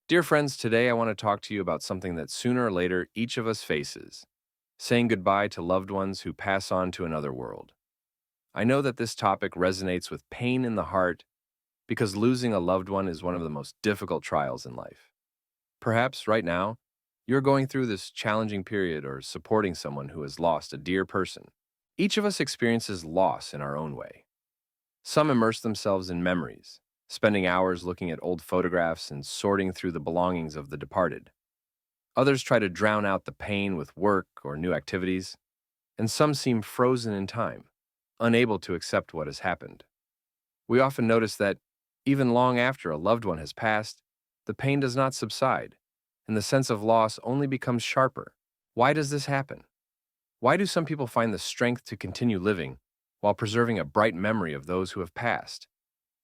Dear friends, today I want to talk to you about something that sooner or later each of us faces: saying goodbye to loved ones who pass on to another world. I know that this topic resonates with pain in the heart because losing a loved one is one of the most difficult trials in life. Perhaps right now, you're going through this challenging period or supporting someone who has lost a dear person. Each of us experiences loss in our own way. Some immerse themselves in memories, spending hours looking at old photographs and sorting through the belongings of the departed. Others try to drown out the pain with work or new activities, and some seem frozen in time, unable to accept what has happened. We often notice that, even long after a loved one has passed, the pain does not subside, and the sense of loss only becomes sharper. Why does this happen? Why do some people find the strength to continue living while preserving a bright memory of those who have passed,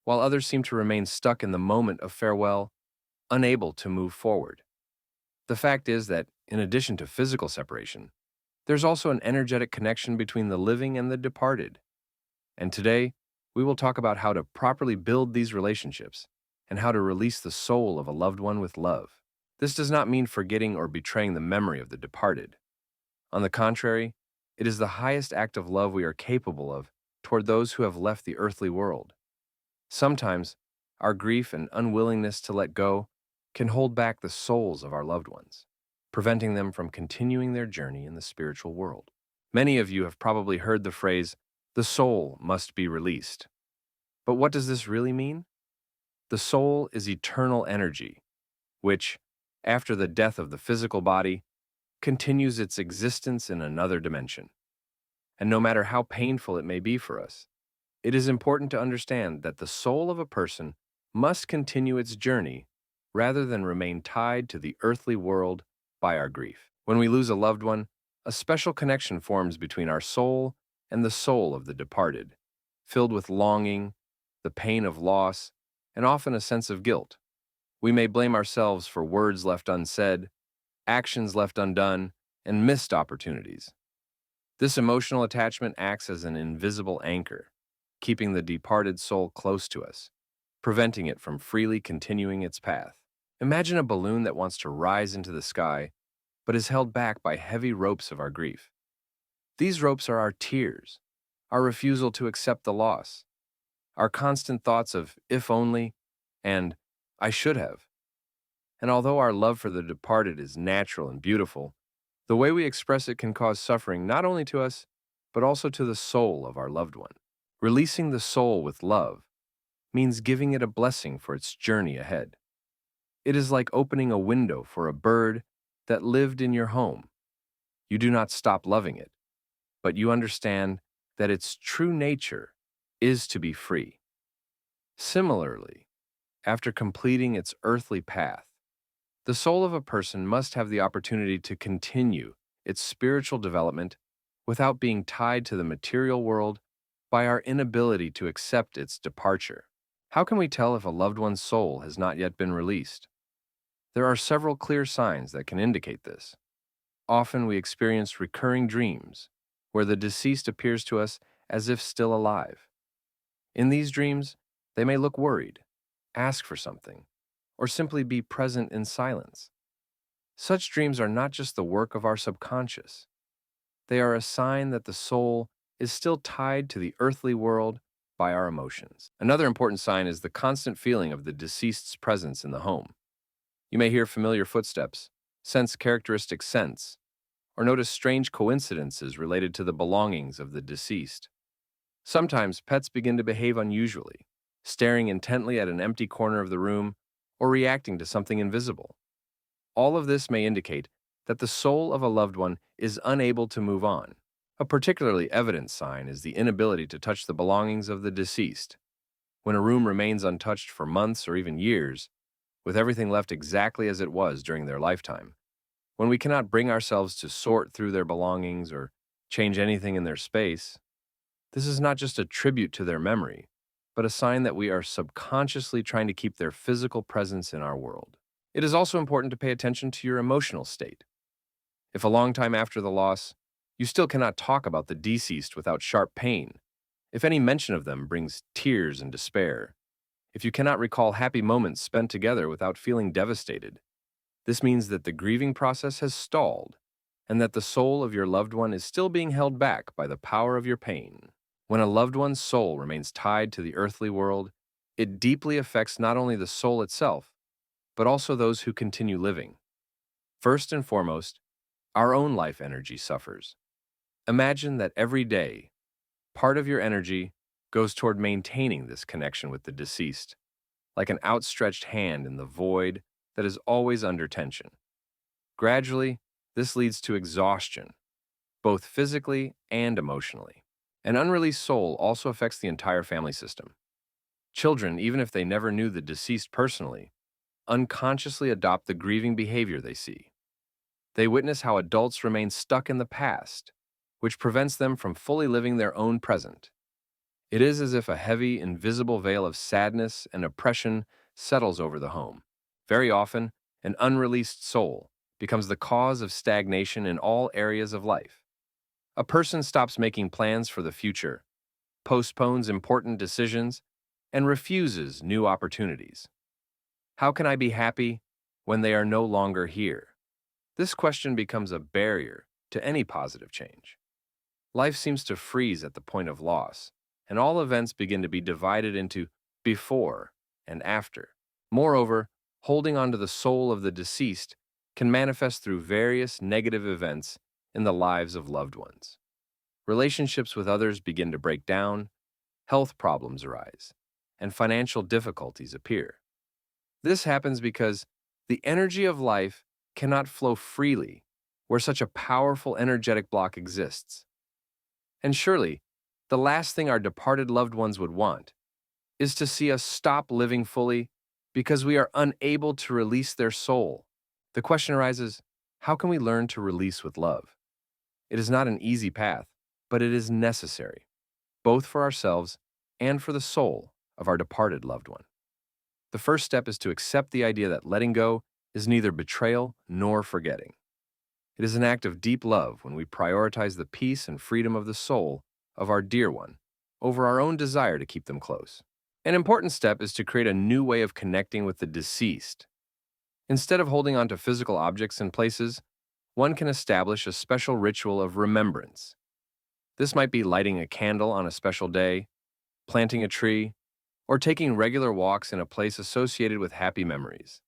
while others seem to remain stuck in the moment of farewell, unable to move forward? The fact is that, in addition to physical separation, there's also an energetic connection between the living and the departed. And today, we will talk about how to properly build these relationships and how to release the soul of a loved one with love. This does not mean forgetting or betraying the memory of the departed. On the contrary, it is the highest act of love we are capable of toward those who have left the earthly world. Sometimes, our grief and unwillingness to let go can hold back the souls of our loved ones, preventing them from continuing their journey in the spiritual world. Many of you have probably heard the phrase, "the soul must be released." But what does this really mean? The soul is eternal energy, which, after the death of the physical body, continues its existence in another dimension. And no matter how painful it may be for us, it is important to understand that the soul of a person must continue its journey rather than remain tied to the earthly world by our grief. When we lose a loved one, a special connection forms between our soul and the soul of the departed, filled with longing, the pain of loss, and often a sense of guilt. We may blame ourselves for words left unsaid, actions left undone, and missed opportunities. This emotional attachment acts as an invisible anchor, keeping the departed soul close to us, preventing it from freely continuing its path. Imagine a balloon that wants to rise into the sky, but is held back by heavy ropes of our grief. These ropes are our tears, our refusal to accept the loss, our constant thoughts of "if only" and "I should have." And although our love for the departed is natural and beautiful, the way we express it can cause suffering not only to us, but also to the soul of our loved one. Releasing the soul with love means giving it a blessing for its journey ahead. It is like opening a window for a bird that lived in your home. You do not stop loving it, but you understand that its true nature is to be free. Similarly, after completing its earthly path, the soul of a person must have the opportunity to continue its spiritual development without being tied to the material world by our inability to accept its departure. How can we tell if a loved one's soul has not yet been released? There are several clear signs that can indicate this. Often we experience recurring dreams where the deceased appears to us as if still alive. In these dreams, they may look worried, ask for something, or simply be present in silence. Such dreams are not just the work of our subconscious. They are a sign that the soul is still tied to the earthly world by our emotions. Another important sign is the constant feeling of the deceased's presence in the home. You may hear familiar footsteps, sense characteristic scents, or notice strange coincidences related to the belongings of the deceased. Sometimes pets begin to behave unusually, staring intently at an empty corner of the room or reacting to something invisible. All of this may indicate that the soul of a loved one is unable to move on. A particularly evident sign is the inability to touch the belongings of the deceased. When a room remains untouched for months or even years, with everything left exactly as it was during their lifetime, when we cannot bring ourselves to sort through their belongings or change anything in their space, this is not just a tribute to their memory, but a sign that we are subconsciously trying to keep their physical presence in our world. It is also important to pay attention to your emotional state. If a long time after the loss, you still cannot talk about the deceased without sharp pain, if any mention of them brings tears and despair, If you cannot recall happy moments spent together without feeling devastated, this means that the grieving process has stalled and that the soul of your loved one is still being held back by the power of your pain. When a loved one's soul remains tied to the earthly world, it deeply affects not only the soul itself, but also those who continue living. First and foremost, our own life energy suffers. Imagine that every day, part of your energy goes toward maintaining this connection with the deceased, like an outstretched hand in the void that is always under tension. Gradually, this leads to exhaustion, both physically and emotionally. An unreleased soul also affects the entire family system. Children, even if they never knew the deceased personally, unconsciously adopt the grieving behavior they see. They witness how adults remain stuck in the past, which prevents them from fully living their own present. It is as if a heavy, invisible veil of sadness and oppression settles over the home. Very often, an unreleased soul becomes the cause of stagnation in all areas of life. A person stops making plans for the future, postpones important decisions, and refuses new opportunities. How can I be happy when they are no longer here? This question becomes a barrier to any positive change. Life seems to freeze at the point of loss, and all events begin to be divided into before and after. Moreover, holding on to the soul of the deceased can manifest through various negative events in the lives of loved ones. Relationships with others begin to break down, health problems arise, and financial difficulties appear. This happens because the energy of life cannot flow freely where such a powerful energetic block exists. And surely, the last thing our departed loved ones would want is to see us stop living fully because we are unable to release their soul. The question arises, how can we learn to release with love? It is not an easy path, but it is necessary, both for ourselves and for the soul of our departed loved one. The first step is to accept the idea that letting go is neither betrayal nor forgetting. It is an act of deep love when we prioritize the peace and freedom of the soul of our dear one over our own desire to keep them close. An important step is to create a new way of connecting with the deceased. Instead of holding on to physical objects and places, one can establish a special ritual of remembrance. This might be lighting a candle on a special day, planting a tree, or taking regular walks in a place associated with happy memories.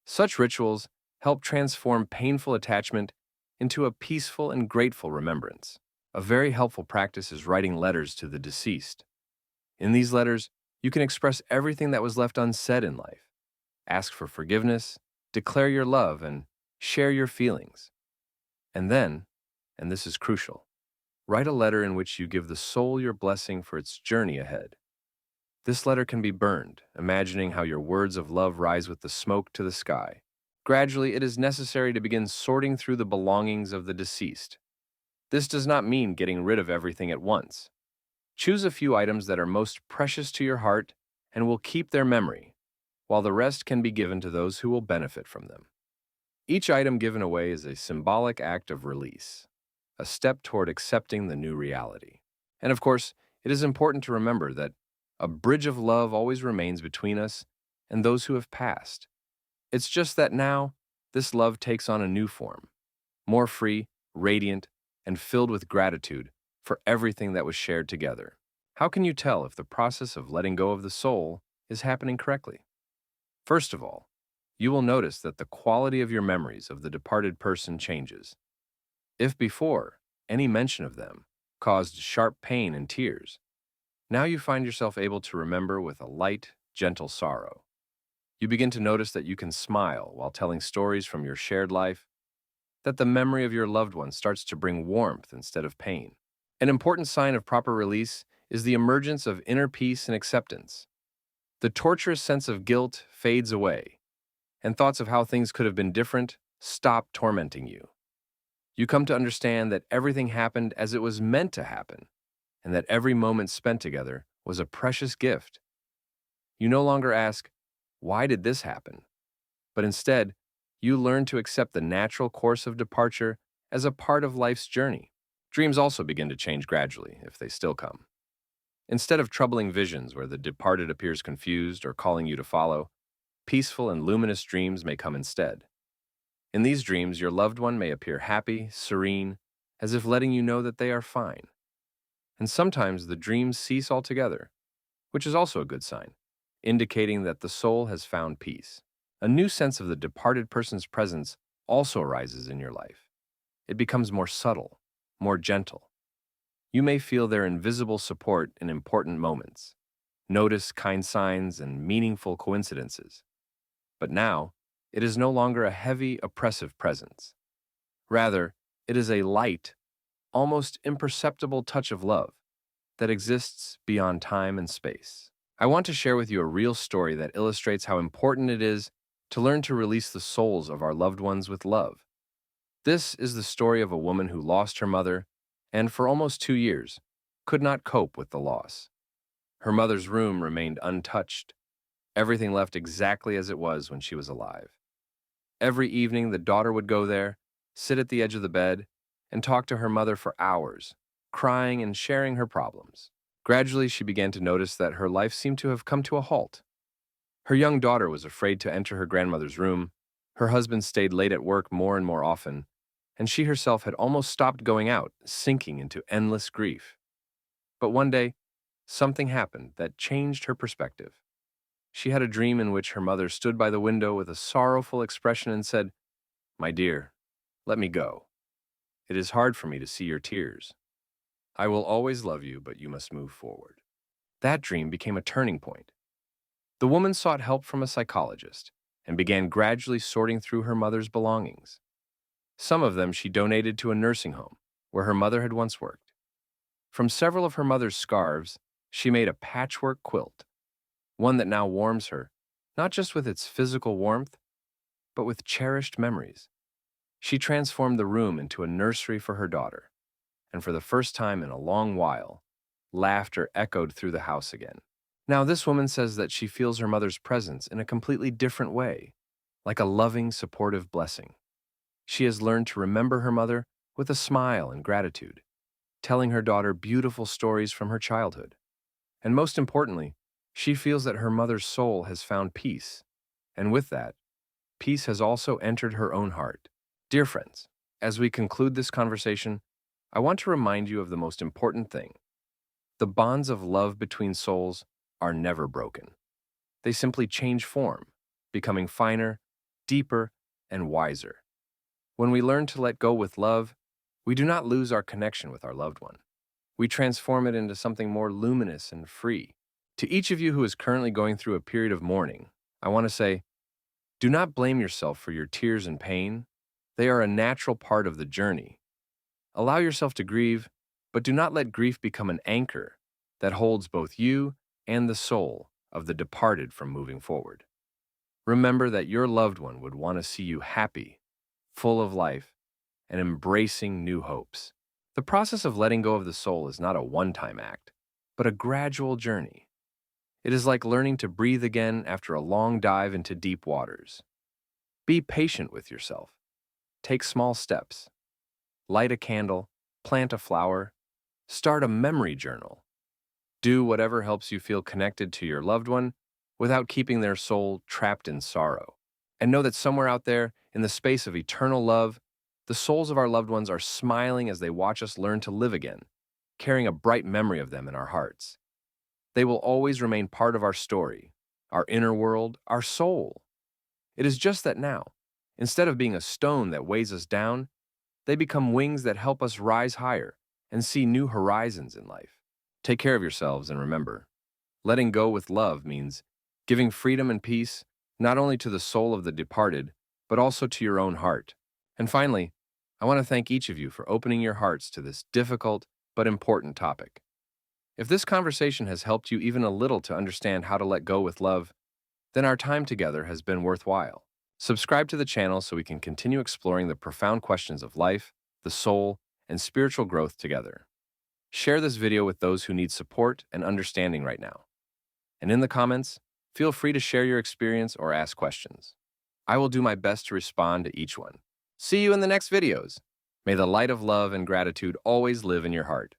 Such rituals help transform painful attachment into a peaceful and grateful remembrance. A very helpful practice is writing letters to the deceased. In these letters, you can express everything that was left unsaid in life. Ask for forgiveness, declare your love, and share your feelings. And then, and this is crucial, write a letter in which you give the soul your blessing for its journey ahead. This letter can be burned, imagining how your words of love rise with the smoke to the sky. Gradually, it is necessary to begin sorting through the belongings of the deceased. This does not mean getting rid of everything at once. Choose a few items that are most precious to your heart and will keep their memory, while the rest can be given to those who will benefit from them. Each item given away is a symbolic act of release, a step toward accepting the new reality. And of course, it is important to remember that a bridge of love always remains between us and those who have passed. It's just that now, this love takes on a new form, more free, radiant, and filled with gratitude for everything that was shared together. How can you tell if the process of letting go of the soul is happening correctly? First of all, you will notice that the quality of your memories of the departed person changes. If before, any mention of them caused sharp pain and tears, now you find yourself able to remember with a light, gentle sorrow. You begin to notice that you can smile while telling stories from your shared life, that the memory of your loved one starts to bring warmth instead of pain. An important sign of proper release is the emergence of inner peace and acceptance. The torturous sense of guilt fades away, and thoughts of how things could have been different stop tormenting you. You come to understand that everything happened as it was meant to happen, and that every moment spent together was a precious gift. You no longer ask, "Why did this happen?" But instead, you learn to accept the natural course of departure as a part of life's journey. Dreams also begin to change gradually, if they still come. Instead of troubling visions where the departed appears confused or calling you to follow, peaceful and luminous dreams may come instead. In these dreams, your loved one may appear happy, serene, as if letting you know that they are fine. And sometimes the dreams cease altogether, which is also a good sign, indicating that the soul has found peace. A new sense of the departed person's presence also arises in your life. It becomes more subtle, more gentle. You may feel their invisible support in important moments, notice kind signs and meaningful coincidences. But now, it is no longer a heavy, oppressive presence. Rather, it is a light, almost imperceptible touch of love that exists beyond time and space. I want to share with you a real story that illustrates how important it is to learn to release the souls of our loved ones with love. This is the story of a woman who lost her mother and, for almost 2 years, could not cope with the loss. Her mother's room remained untouched, everything left exactly as it was when she was alive. Every evening, the daughter would go there, sit at the edge of the bed, and talk to her mother for hours, crying and sharing her problems. Gradually, she began to notice that her life seemed to have come to a halt. Her young daughter was afraid to enter her grandmother's room, her husband stayed late at work more and more often, and she herself had almost stopped going out, sinking into endless grief. But one day, something happened that changed her perspective. She had a dream in which her mother stood by the window with a sorrowful expression and said, "My dear, let me go. It is hard for me to see your tears. I will always love you, but you must move forward." That dream became a turning point. The woman sought help from a psychologist and began gradually sorting through her mother's belongings. Some of them she donated to a nursing home where her mother had once worked. From several of her mother's scarves, she made a patchwork quilt, one that now warms her, not just with its physical warmth, but with cherished memories. She transformed the room into a nursery for her daughter, and for the first time in a long while, laughter echoed through the house again. Now, this woman says that she feels her mother's presence in a completely different way, like a loving, supportive blessing. She has learned to remember her mother with a smile and gratitude, telling her daughter beautiful stories from her childhood. And most importantly, she feels that her mother's soul has found peace, and with that, peace has also entered her own heart. Dear friends, as we conclude this conversation, I want to remind you of the most important thing. The bonds of love between souls are never broken. They simply change form, becoming finer, deeper, and wiser. When we learn to let go with love, we do not lose our connection with our loved one. We transform it into something more luminous and free. To each of you who is currently going through a period of mourning, I want to say, do not blame yourself for your tears and pain. They are a natural part of the journey. Allow yourself to grieve, but do not let grief become an anchor that holds both you and the soul of the departed from moving forward. Remember that your loved one would want to see you happy, full of life, and embracing new hopes. The process of letting go of the soul is not a one-time act, but a gradual journey. It is like learning to breathe again after a long dive into deep waters. Be patient with yourself. Take small steps. Light a candle, plant a flower, start a memory journal. Do whatever helps you feel connected to your loved one without keeping their soul trapped in sorrow. And know that somewhere out there, in the space of eternal love, the souls of our loved ones are smiling as they watch us learn to live again, carrying a bright memory of them in our hearts. They will always remain part of our story, our inner world, our soul. It is just that now, instead of being a stone that weighs us down, they become wings that help us rise higher and see new horizons in life. Take care of yourselves and remember, letting go with love means giving freedom and peace not only to the soul of the departed, but also to your own heart. And finally, I want to thank each of you for opening your hearts to this difficult but important topic. If this conversation has helped you even a little to understand how to let go with love, then our time together has been worthwhile. Subscribe to the channel so we can continue exploring the profound questions of life, the soul, and spiritual growth together. Share this video with those who need support and understanding right now. And in the comments, feel free to share your experience or ask questions. I will do my best to respond to each one. See you in the next videos. May the light of love and gratitude always live in your heart.